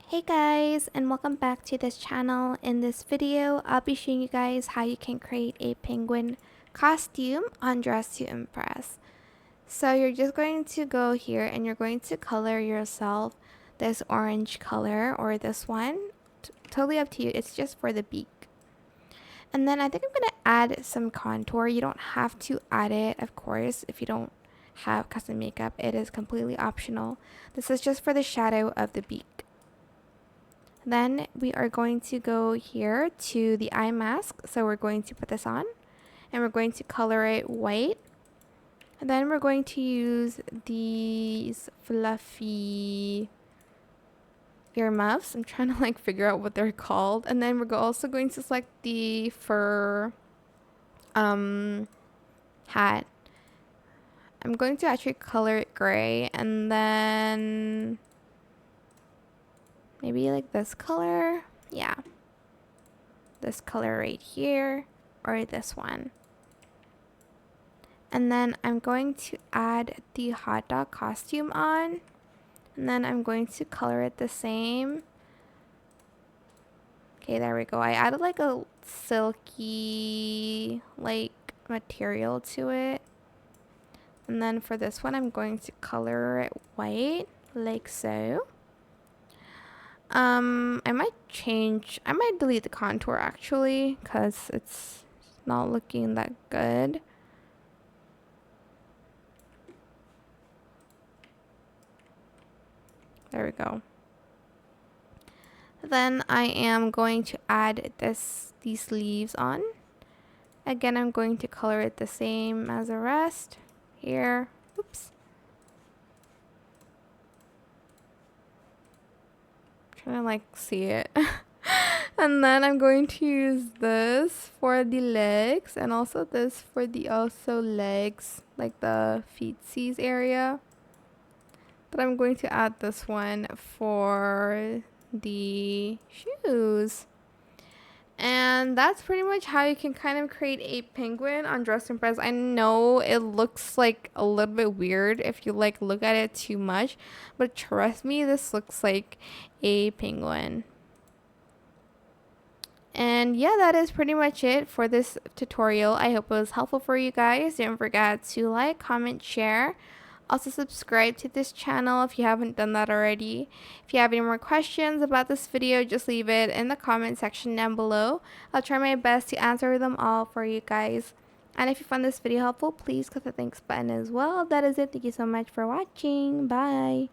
Hey guys, and welcome back to this channel. In this video, I'll be showing you guys how you can create a penguin costume on Dress to Impress. So you're just going to go here and you're going to color yourself this orange color or this one. Totally up to you. It's just for the beak. And then I think I'm going to add some contour. You don't have to add it, of course, if you don't have custom makeup. It is completely optional. This is just for the shadow of the beak. Then we are going to go here to the eye mask. So we're going to put this on and we're going to color it white. And then we're going to use these fluffy earmuffs. I'm trying to figure out what they're called. And then we're also going to select the fur hat. I'm going to actually color it gray and then maybe this color. Yeah. This color right here or this one. And then I'm going to add the hot dog costume on. And then I'm going to color it the same. Okay, there we go. I added a silky material to it. And then for this one, I'm going to color it white like so. I might delete the contour actually because it's not looking that good. There we go. Then I am going to add these leaves on. Again, I'm going to color it the same as the rest here. Oops. Trying to see it. And then I'm going to use this for the legs and also this for the legs, like the feetsies area. But I'm going to add this one for the shoes. And that's pretty much how you can kind of create a penguin on Dress to Impress. I know it looks a little bit weird if you look at it too much, but trust me, this looks like a penguin. And yeah, that is pretty much it for this tutorial. I hope it was helpful for you guys. Don't forget to like, comment, share. Also subscribe to this channel if you haven't done that already. If you have any more questions about this video, just leave it in the comment section down below. I'll try my best to answer them all for you guys. And if you found this video helpful, please click the thanks button as well. That is it. Thank you so much for watching. Bye.